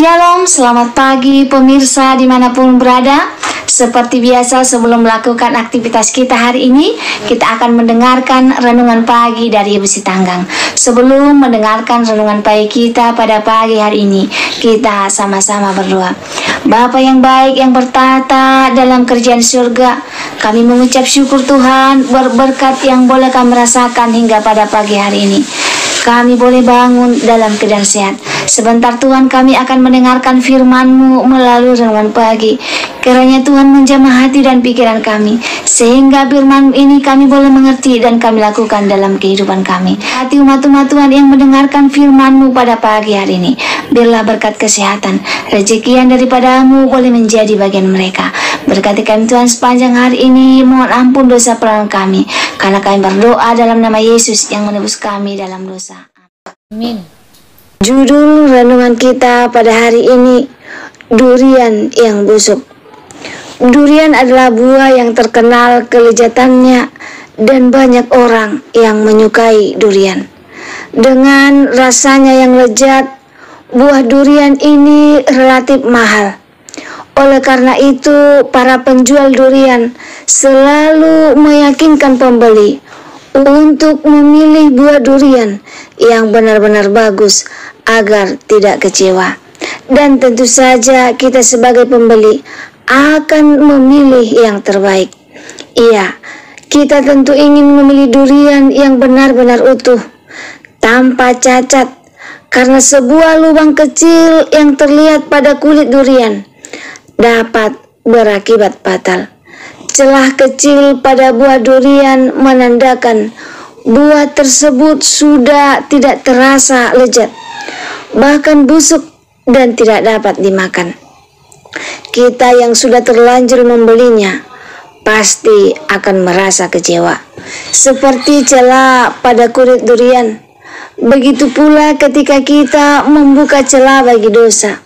Shalom, selamat pagi pemirsa dimanapun berada. Seperti biasa sebelum melakukan aktivitas kita hari ini, kita akan mendengarkan renungan pagi dari Ibu Sitanggang. Sebelum mendengarkan renungan pagi kita pada pagi hari ini, kita sama-sama berdoa. Bapa yang baik yang bertata dalam kerajaan surga, kami mengucap syukur Tuhan berkat yang boleh kami rasakan hingga pada pagi hari ini. Kami boleh bangun dalam keadaan sehat. Sebentar Tuhan, kami akan mendengarkan firman-Mu melalui renungan pagi. Kiranya Tuhan menjamah hati dan pikiran kami, sehingga firman ini kami boleh mengerti dan kami lakukan dalam kehidupan kami. Hati umat-umat Tuhan yang mendengarkan firman-Mu pada pagi hari ini, biarlah berkat kesehatan, rezeki yang daripada-Mu boleh menjadi bagian mereka. Berkati kami Tuhan sepanjang hari ini, mohon ampun dosa pelanggaran kami, karena kami berdoa dalam nama Yesus yang menebus kami dalam dosa. Amin. Judul renungan kita pada hari ini, durian yang busuk. Durian adalah buah yang terkenal kelezatannya dan banyak orang yang menyukai durian. Dengan rasanya yang lezat, buah durian ini relatif mahal. Oleh karena itu, para penjual durian selalu meyakinkan pembeli untuk memilih buah durian yang benar-benar bagus agar tidak kecewa. Dan tentu saja kita sebagai pembeli akan memilih yang terbaik. Iya, kita tentu ingin memilih durian yang benar-benar utuh, tanpa cacat, karena sebuah lubang kecil yang terlihat pada kulit durian dapat berakibat fatal. Celah kecil pada buah durian menandakan buah tersebut sudah tidak terasa lezat, bahkan busuk dan tidak dapat dimakan. Kita yang sudah terlanjur membelinya pasti akan merasa kecewa. Seperti celah pada kulit durian, begitu pula ketika kita membuka celah bagi dosa.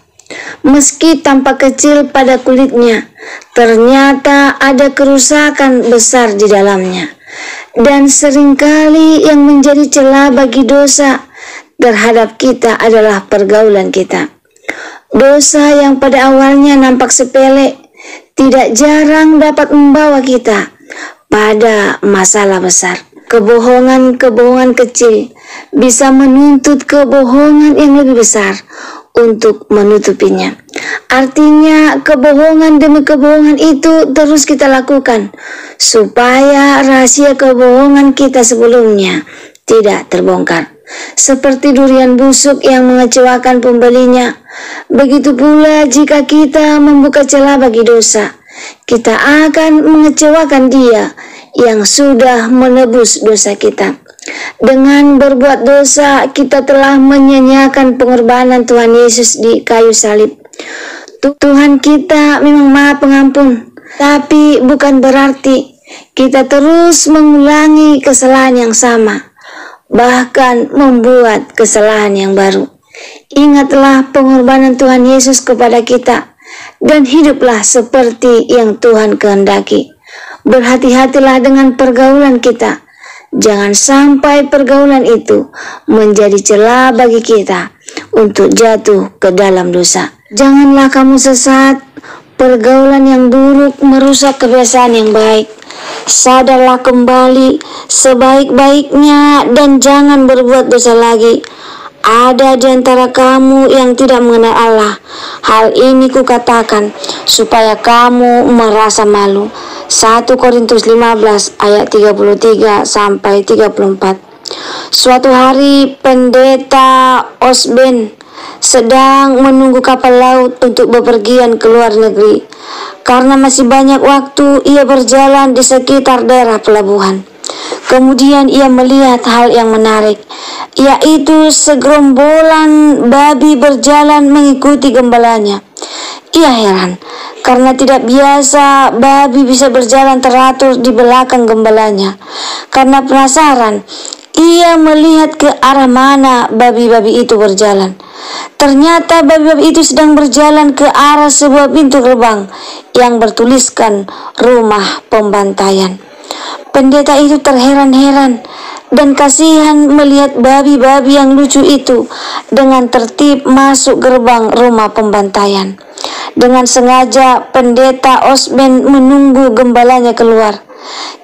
Meski tampak kecil pada kulitnya, ternyata ada kerusakan besar di dalamnya. Dan seringkali yang menjadi celah bagi dosa terhadap kita adalah pergaulan kita. Dosa yang pada awalnya nampak sepele, tidak jarang dapat membawa kita pada masalah besar. Kebohongan-kebohongan kecil bisa menuntut kebohongan yang lebih besar untuk menutupinya. Artinya kebohongan demi kebohongan itu terus kita lakukan supaya rahasia kebohongan kita sebelumnya tidak terbongkar. Seperti durian busuk yang mengecewakan pembelinya, begitu pula jika kita membuka celah bagi dosa, kita akan mengecewakan Dia yang sudah menebus dosa kita. Dengan berbuat dosa, kita telah menyanyiakan pengorbanan Tuhan Yesus di kayu salib. Tuhan kita memang Maha Pengampun, tapi bukan berarti kita terus mengulangi kesalahan yang sama, bahkan membuat kesalahan yang baru. Ingatlah pengorbanan Tuhan Yesus kepada kita, dan hiduplah seperti yang Tuhan kehendaki. Berhati-hatilah dengan pergaulan kita. Jangan sampai pergaulan itu menjadi celah bagi kita untuk jatuh ke dalam dosa. Janganlah kamu sesat. Pergaulan yang buruk merusak kebiasaan yang baik. Sadarlah kembali sebaik-baiknya dan jangan berbuat dosa lagi. Ada di antara kamu yang tidak mengenal Allah. Hal ini kukatakan supaya kamu merasa malu. 1 Korintus 15 ayat 33 sampai 34. Suatu hari pendeta Osben sedang menunggu kapal laut untuk bepergian ke luar negeri. Karena masih banyak waktu, ia berjalan di sekitar daerah pelabuhan. Kemudian ia melihat hal yang menarik, yaitu segerombolan babi berjalan mengikuti gembalanya. Ia heran, karena tidak biasa babi bisa berjalan teratur di belakang gembalanya. Karena penasaran, ia melihat ke arah mana babi-babi itu berjalan. Ternyata babi-babi itu sedang berjalan ke arah sebuah pintu gerbang yang bertuliskan rumah pembantaian. Pendeta itu terheran-heran dan kasihan melihat babi-babi yang lucu itu dengan tertib masuk gerbang rumah pembantaian. Dengan sengaja pendeta Osben menunggu gembalanya keluar.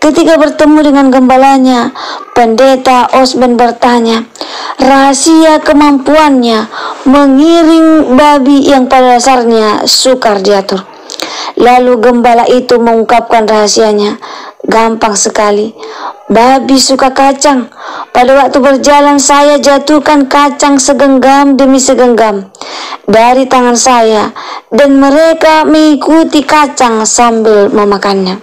Ketika bertemu dengan gembalanya, pendeta Osben bertanya rahasia kemampuannya mengiring babi yang pada dasarnya sukar diatur. Lalu gembala itu mengungkapkan rahasianya. Gampang sekali. Babi suka kacang. Pada waktu berjalan saya jatuhkan kacang segenggam demi segenggam dari tangan saya, dan mereka mengikuti kacang sambil memakannya.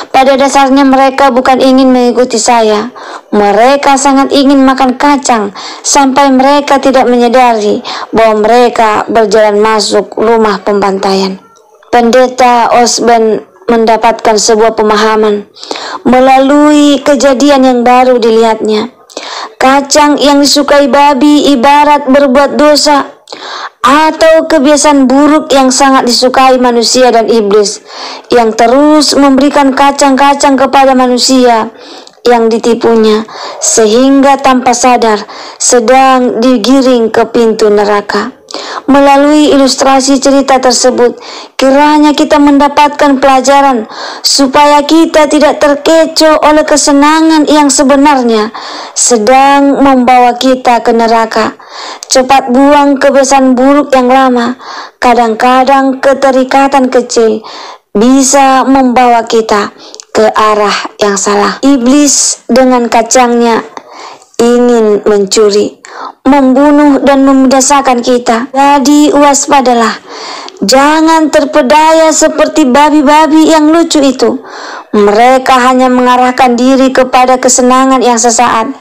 Pada dasarnya mereka bukan ingin mengikuti saya. Mereka sangat ingin makan kacang sampai mereka tidak menyadari bahwa mereka berjalan masuk rumah pembantaian. Pendeta Osben mendapatkan sebuah pemahaman melalui kejadian yang baru dilihatnya. Kacang yang disukai babi ibarat berbuat dosa atau kebiasaan buruk yang sangat disukai manusia dan iblis yang terus memberikan kacang-kacang kepada manusia yang ditipunya sehingga tanpa sadar sedang digiring ke pintu neraka. Melalui ilustrasi cerita tersebut, kiranya kita mendapatkan pelajaran supaya kita tidak terkecoh oleh kesenangan yang sebenarnya sedang membawa kita ke neraka. Cepat buang kebiasaan buruk yang lama. Kadang-kadang keterikatan kecil bisa membawa kita ke arah yang salah. Iblis dengan kacangnya ingin mencuri, membunuh dan membinasakan kita. Jadi waspadalah, jangan terpedaya seperti babi-babi yang lucu itu. Mereka hanya mengarahkan diri kepada kesenangan yang sesaat,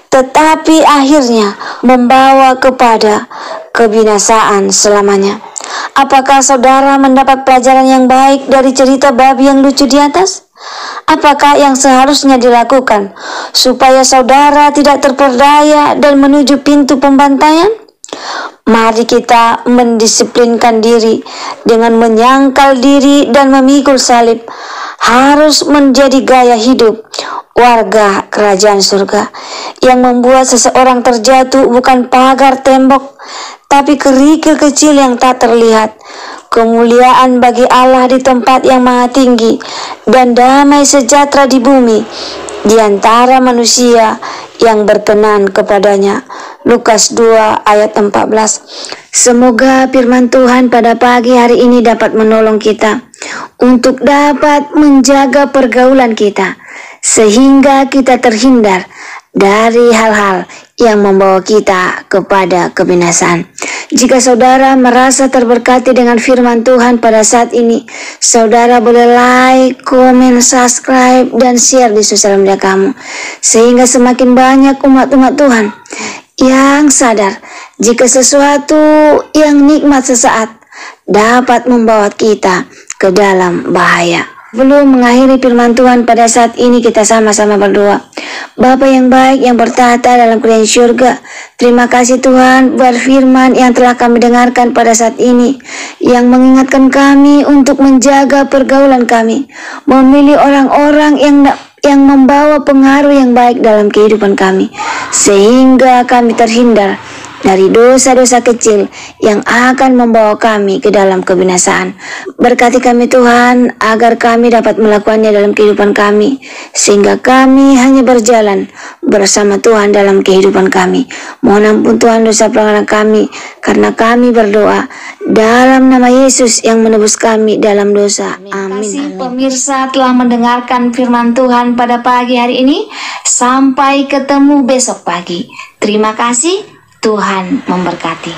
tetapi akhirnya membawa kepada kebinasaan selamanya. Apakah saudara mendapat pelajaran yang baik dari cerita babi yang lucu di atas? Apakah yang seharusnya dilakukan supaya saudara tidak terperdaya dan menuju pintu pembantaian? Mari kita mendisiplinkan diri dengan menyangkal diri dan memikul salib. Harus menjadi gaya hidup warga kerajaan surga. Yang membuat seseorang terjatuh bukan pagar tembok, tapi kerikil kecil yang tak terlihat. Kemuliaan bagi Allah di tempat yang maha tinggi dan damai sejahtera di bumi di antara manusia yang berkenan kepadanya. Lukas 2 ayat 14. Semoga firman Tuhan pada pagi hari ini dapat menolong kita untuk dapat menjaga pergaulan kita sehingga kita terhindar dari hal-hal yang membawa kita kepada kebinasaan. Jika saudara merasa terberkati dengan firman Tuhan pada saat ini, saudara boleh like, komen, subscribe, dan share di sosial media kamu, sehingga semakin banyak umat-umat Tuhan yang sadar jika sesuatu yang nikmat sesaat dapat membawa kita ke dalam bahaya. Belum mengakhiri firman Tuhan pada saat ini, kita sama-sama berdoa. Bapa yang baik yang bertahta dalam kerajaan surga, terima kasih Tuhan buat firman yang telah kami dengarkan pada saat ini, yang mengingatkan kami untuk menjaga pergaulan kami, memilih orang-orang yang membawa pengaruh yang baik dalam kehidupan kami, sehingga kami terhindar dari dosa-dosa kecil yang akan membawa kami ke dalam kebinasaan. Berkati kami Tuhan, agar kami dapat melakukannya dalam kehidupan kami, sehingga kami hanya berjalan bersama Tuhan dalam kehidupan kami. Mohon ampun Tuhan dosa pelanggaran kami, karena kami berdoa dalam nama Yesus yang menebus kami dalam dosa. Amin. Terima kasih pemirsa telah mendengarkan firman Tuhan pada pagi hari ini. Sampai ketemu besok pagi. Terima kasih. Tuhan memberkati.